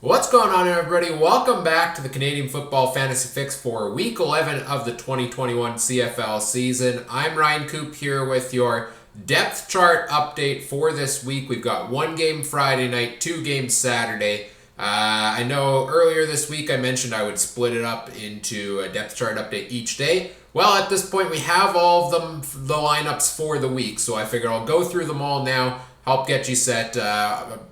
What's going on, everybody? Welcome back to the Canadian Football Fantasy Fix for Week 11 of the 2021 CFL season. I'm Ryan Coop here with your depth chart update for this week. We've got one game Friday night, two games Saturday. I know earlier this week I mentioned I would split it up into a depth chart update each day. Well, at this point we have all of them, the lineups for the week, so I figured I'll go through them all now, help get you set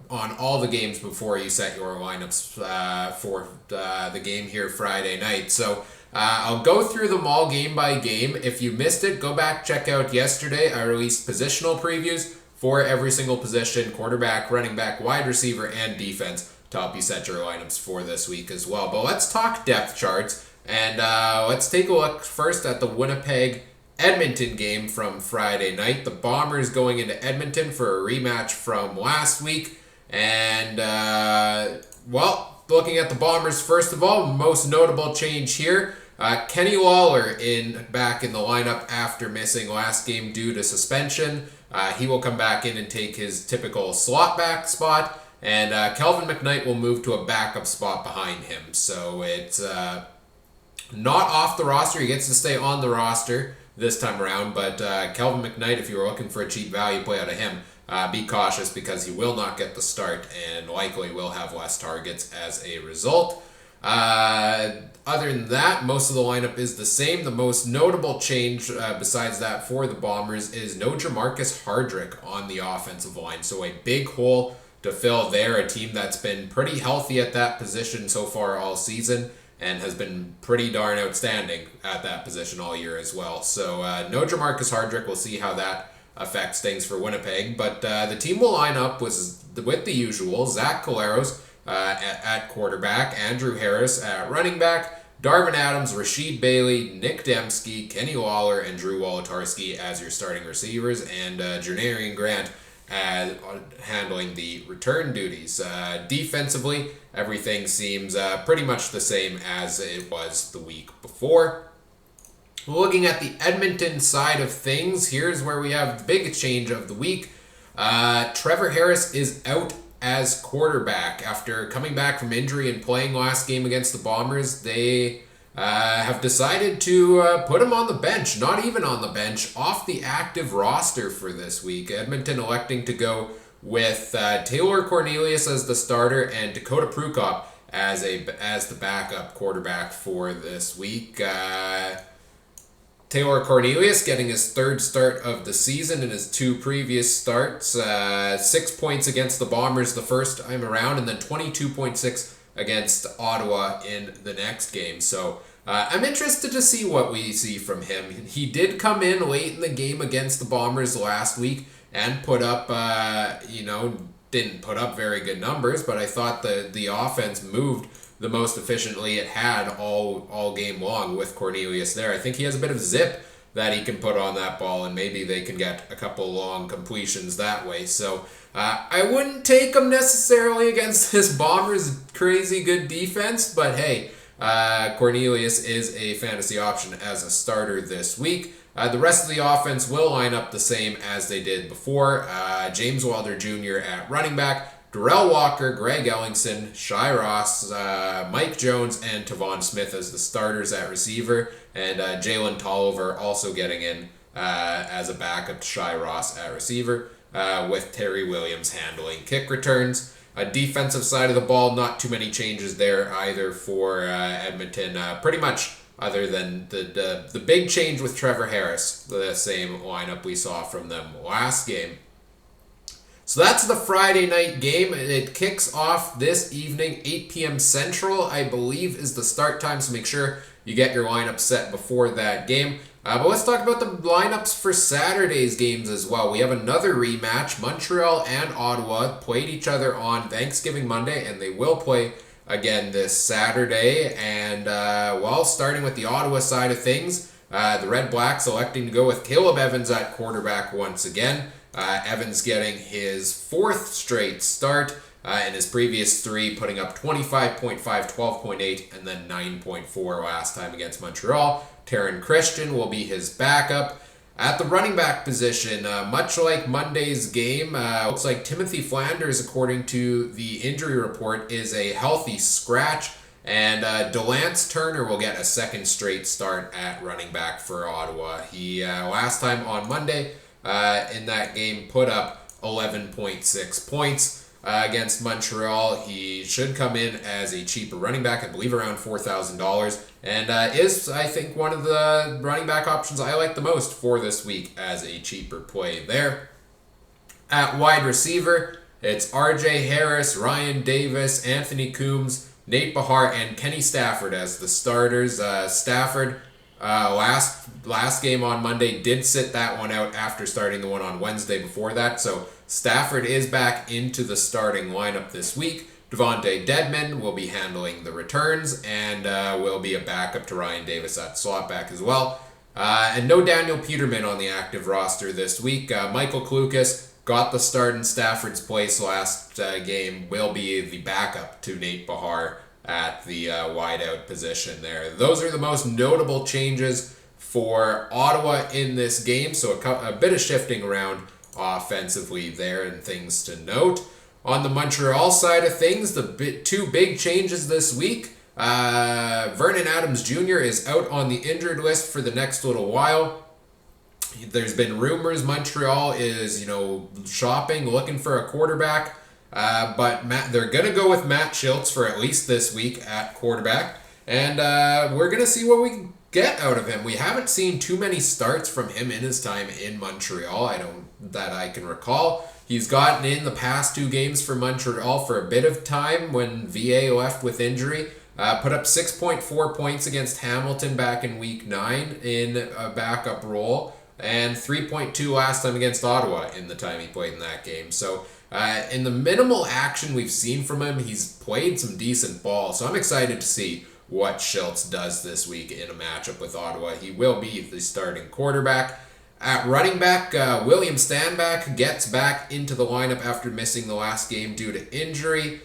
on all the games before you set your lineups for the game here Friday night. So I'll go through them all game by game. If you missed it, go back, check out yesterday. I released positional previews for every single position: quarterback, running back, wide receiver, and defense, to help you set your lineups for this week as well. But let's talk depth charts, and let's take a look first at the Winnipeg Edmonton game from Friday night. The Bombers going into Edmonton for a rematch from last week. And, looking at the Bombers, first of all, most notable change here, Kenny Lawler back in the lineup after missing last game due to suspension. He will come back in and take his typical slot back spot, and Kelvin McKnight will move to a backup spot behind him. So it's not off the roster. He gets to stay on the roster this time around, but Kelvin McKnight, if you were looking for a cheap value play out of him, be cautious because he will not get the start and likely will have less targets as a result. Other than that, most of the lineup is the same. The most notable change besides that for the Bombers is no Jamarcus Hardrick on the offensive line. So a big hole to fill there, a team that's been pretty healthy at that position so far all season and has been pretty darn outstanding at that position all year as well. So no Jamarcus Hardrick. We'll see how that affects things for Winnipeg. But the team will line up with the usual: Zach Collaros at quarterback, Andrew Harris at running back, Darvin Adams, Rasheed Bailey, Nick Dembski, Kenny Lawler, and Drew Wolotarski as your starting receivers, and Janarian Grant handling the return duties. Defensively, everything seems pretty much the same as it was the week before. Looking at the Edmonton side of things, here's where we have the big change of the week. Trevor Harris is out as quarterback after coming back from injury and playing last game against the Bombers. They have decided to put him on the bench, not even on the bench, off the active roster for this week. Edmonton electing to go with Taylor Cornelius as the starter and Dakota Prukop as the backup quarterback for this week. Taylor Cornelius getting his third start of the season in his two previous starts. 6 points against the Bombers the first time around, and then 22.6 against Ottawa in the next game. So I'm interested to see what we see from him. He did come in late in the game against the Bombers last week and put up, didn't put up very good numbers, but I thought the offense moved the most efficiently it had all game long with Cornelius there. I think he has a bit of zip that he can put on that ball, and maybe they can get a couple long completions that way. So I wouldn't take him necessarily against this Bombers' crazy good defense, but hey, Cornelius is a fantasy option as a starter this week. The rest of the offense will line up the same as they did before. James Wilder Jr. at running back, Darrell Walker, Greg Ellingson, Shai Ross, Mike Jones, and Tavon Smith as the starters at receiver, and Jalen Tolliver also getting in as a backup to Shai Ross at receiver, with Terry Williams handling kick returns. Defensive side of the ball, not too many changes there either for Edmonton. Pretty much other than the big change with Trevor Harris, the same lineup we saw from them last game. So that's the Friday night game. It kicks off this evening, 8 p.m. Central, I believe, is the start time, so make sure you get your lineup set before that game. But let's talk about the lineups for Saturday's games as well. We have another rematch. Montreal and Ottawa played each other on Thanksgiving Monday, and they will play again this Saturday. And, starting with the Ottawa side of things, the Red Blacks electing to go with Caleb Evans at quarterback once again. Evans getting his fourth straight start, in his previous three, putting up 25.5, 12.8, and then 9.4 last time against Montreal. Taron Christian will be his backup. At the running back position, much like Monday's game, looks like Timothy Flanders, according to the injury report, is a healthy scratch. And Delance Turner will get a second straight start at running back for Ottawa. He, last time on Monday in that game, put up 11.6 points. Against Montreal. He should come in as a cheaper running back, I believe around $4,000, and is, I think, one of the running back options I like the most for this week as a cheaper play there. At wide receiver, it's RJ Harris, Ryan Davis, Anthony Coombs, Nate Behar, and Kenny Stafford as the starters. Stafford, last game on Monday, did sit that one out after starting the one on Wednesday before that, so Stafford is back into the starting lineup this week. Devontae Dedmon will be handling the returns and will be a backup to Ryan Davis at slot back as well. And no Daniel Peterman on the active roster this week. Michael Klukas got the start in Stafford's place last game, will be the backup to Nate Behar at the wideout position there. Those are the most notable changes for Ottawa in this game, so a bit of shifting around offensively there and things to note. On the Montreal side of things, the two big changes this week. Vernon Adams Jr. is out on the injured list for the next little while. There's been rumors Montreal is, shopping, looking for a quarterback. But they're going to go with Matt Schultz for at least this week at quarterback. And we're going to see what we get out of him. We haven't seen too many starts from him in his time in Montreal, that I can recall. He's gotten in the past two games for Montreal for a bit of time when VA left with injury. Put up 6.4 points against Hamilton back in week 9 in a backup role, and 3.2 last time against Ottawa in the time he played in that game. So in the minimal action we've seen from him, he's played some decent ball. So I'm excited to see what Schultz does this week in a matchup with Ottawa. He will be the starting quarterback. At running back, William Stanback gets back into the lineup after missing the last game due to injury.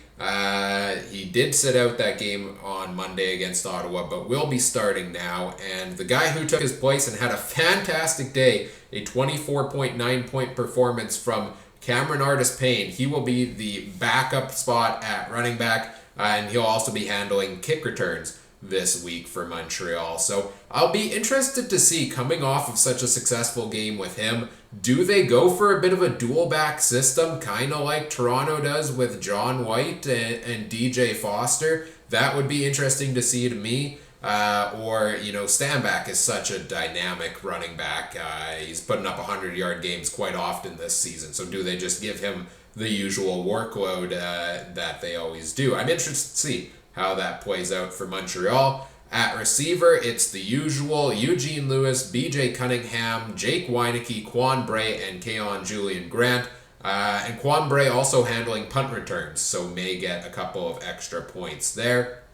He did sit out that game on Monday against Ottawa, but will be starting now. And the guy who took his place and had a fantastic day, a 24.9 point performance from Cameron Artis-Payne, he will be the backup spot at running back, and he'll also be handling kick returns this week for Montreal. So I'll be interested to see, coming off of such a successful game with him, do they go for a bit of a dual back system, kind of like Toronto does with John White and DJ Foster? That would be interesting to see to me. Or Stanback is such a dynamic running back. He's putting up 100-yard games quite often this season. So do they just give him the usual workload that they always do? I'm interested to see how that plays out for Montreal. At receiver, it's the usual Eugene Lewis, BJ Cunningham, Jake Weineke, Quan Bray, and Keon Julian Grant. And Quan Bray also handling punt returns, so may get a couple of extra points there.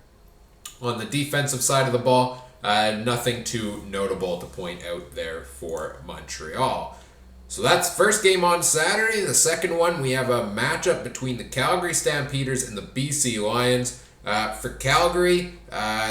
On the defensive side of the ball, nothing too notable to point out there for Montreal. So that's first game on Saturday. The second one, we have a matchup between the Calgary Stampeders and the BC Lions. For Calgary,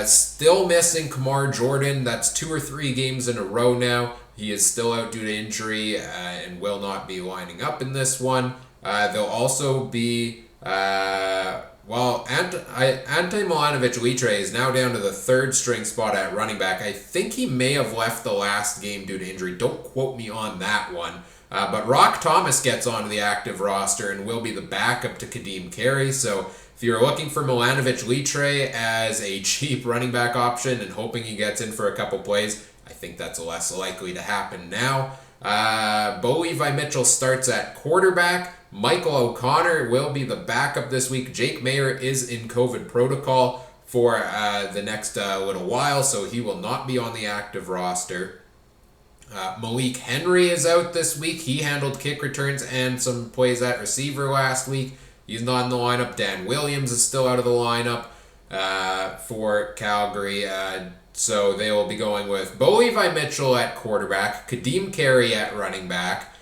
still missing Kamar Jordan. That's 2 or 3 games in a row now. He is still out due to injury and will not be lining up in this one. They'll also be... Ante Milanovic-Litre is now down to the 3rd string spot at running back. I think he may have left the last game due to injury. Don't quote me on that one. But Rock Thomas gets onto the active roster and will be the backup to Kadeem Carey. So if you're looking for Milanovic-Litre as a cheap running back option and hoping he gets in for a couple plays, I think that's less likely to happen now. Bo Levi Mitchell starts at quarterback. Michael O'Connor will be the backup this week. Jake Mayer is in COVID protocol for the next little while, so he will not be on the active roster. Malik Henry is out this week. He handled kick returns and some plays at receiver last week. He's not in the lineup. Dan Williams is still out of the lineup for Calgary. So they will be going with Bo Levi Mitchell at quarterback, Kadeem Carey at running back,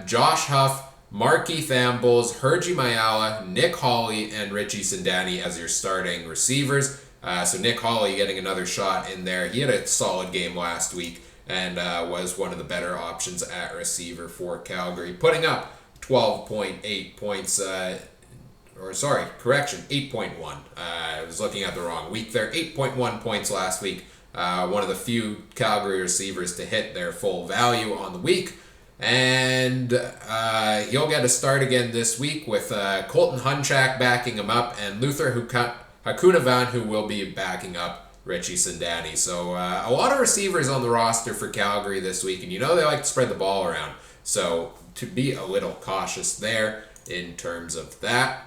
Josh Huff, Markeith Ambles, Hergy Mayala, Nick Hawley, and Richie Sindani as your starting receivers. So Nick Hawley getting another shot in there. He had a solid game last week and was one of the better options at receiver for Calgary, putting up 12.8 points. 8.1. I was looking at the wrong week there. 8.1 points last week. One of the few Calgary receivers to hit their full value on the week. And he'll get a start again this week with Colton Hunchak backing him up and Luther Hakunavan, who will be backing up Richie Sindani. So a lot of receivers on the roster for Calgary this week, and you know they like to spread the ball around. So to be a little cautious there in terms of that.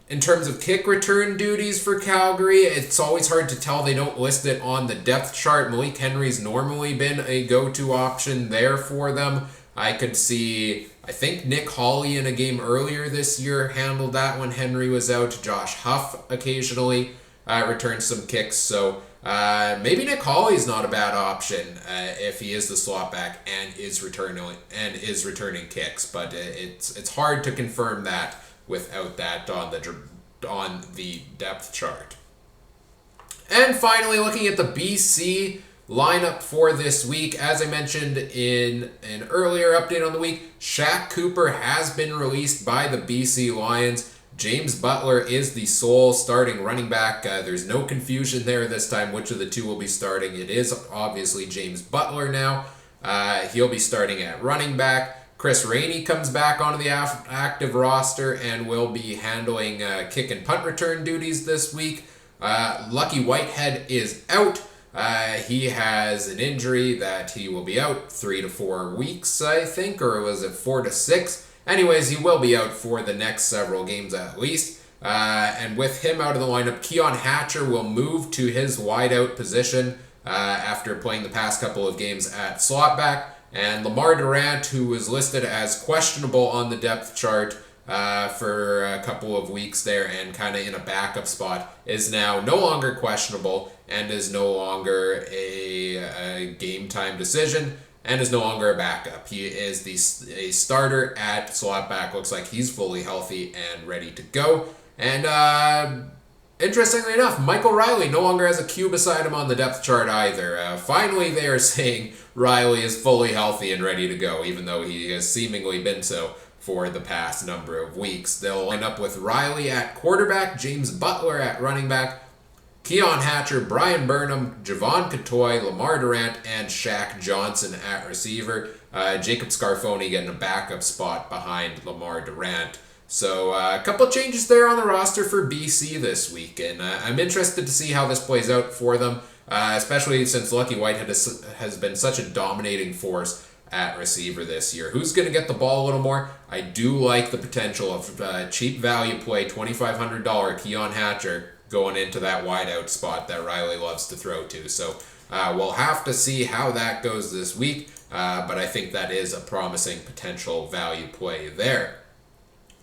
In terms of kick return duties for Calgary, it's always hard to tell. They don't list it on the depth chart. Malik Henry's normally been a go-to option there for them. I could see, I think Nick Hawley in a game earlier this year handled that when Henry was out. Josh Huff occasionally returns some kicks. So maybe Nick Hawley's not a bad option if he is the slot back and is returning kicks. But it's hard to confirm that without that on the depth chart. And finally, looking at the BC lineup for this week, as I mentioned in an earlier update on the week, Shaq Cooper has been released by the BC Lions. James Butler is the sole starting running back. There's no confusion there this time which of the two will be starting. It is obviously James Butler now. He'll be starting at running back. Chris Rainey comes back onto the active roster and will be handling kick and punt return duties this week. Lucky Whitehead is out. He has an injury that he will be out 3 to 4 weeks, I think, or was it 4 to 6? Anyways, he will be out for the next several games at least. And with him out of the lineup, Keon Hatcher will move to his wideout position after playing the past couple of games at slot back. And Lamar Durant, who was listed as questionable on the depth chart for a couple of weeks there and kind of in a backup spot, is now no longer questionable and is no longer a game time decision and is no longer a backup. He is a starter at slot back. Looks like he's fully healthy and ready to go. And interestingly enough, Michael Riley no longer has a Q beside him on the depth chart either. Finally, they are saying Riley is fully healthy and ready to go, even though he has seemingly been so for the past number of weeks. They'll line up with Riley at quarterback, James Butler at running back, Keon Hatcher, Brian Burnham, Javon Catoy, Lamar Durant, and Shaq Johnson at receiver. Jacob Scarfoni getting a backup spot behind Lamar Durant. So a couple changes there on the roster for BC this week, and I'm interested to see how this plays out for them, especially since Lucky Whitehead has been such a dominating force at receiver this year. Who's going to get the ball a little more? I do like the potential of cheap value play, $2,500 Keon Hatcher going into that wideout spot that Riley loves to throw to. So we'll have to see how that goes this week, but I think that is a promising potential value play there.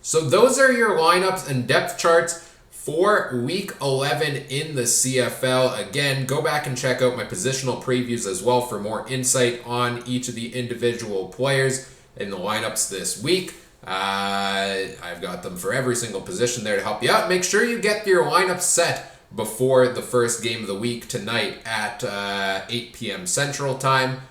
So those are your lineups and depth charts for Week 11 in the CFL. Again, go back and check out my positional previews as well for more insight on each of the individual players in the lineups this week. I've got them for every single position there to help you out. Make sure you get your lineup set before the first game of the week tonight at 8 p.m. Central Time.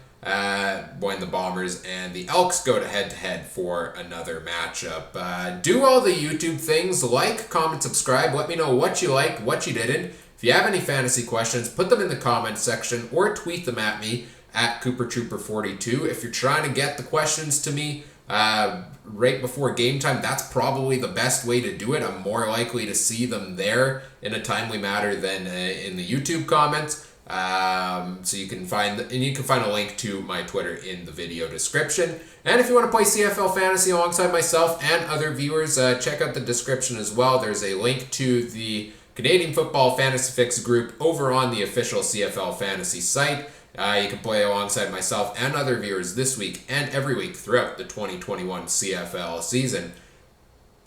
When the Bombers and the Elks go to head-to-head for another matchup. Do all the YouTube things, like, comment, subscribe, let me know what you liked, what you didn't. If you have any fantasy questions, put them in the comments section or tweet them at me at CooperTrooper42. If you're trying to get the questions to me right before game time, that's probably the best way to do it. I'm more likely to see them there in a timely manner than in the YouTube comments. So you can find a link to my Twitter in the video description. And if you want to play CFL Fantasy alongside myself and other viewers, check out the description as well. There's a link to the Canadian Football Fantasy Fix group over on the official CFL Fantasy site. You can play alongside myself and other viewers this week and every week throughout the 2021 CFL season.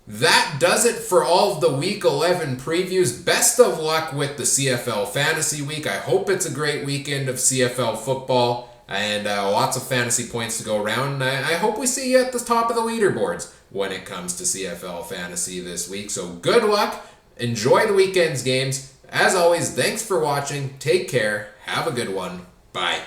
That does it for all of the Week 11 previews. Best of luck with the CFL Fantasy Week. I hope it's a great weekend of CFL football and lots of fantasy points to go around. I hope we see you at the top of the leaderboards when it comes to CFL Fantasy this week. So good luck. Enjoy the weekend's games. As always, thanks for watching. Take care. Have a good one. Bye.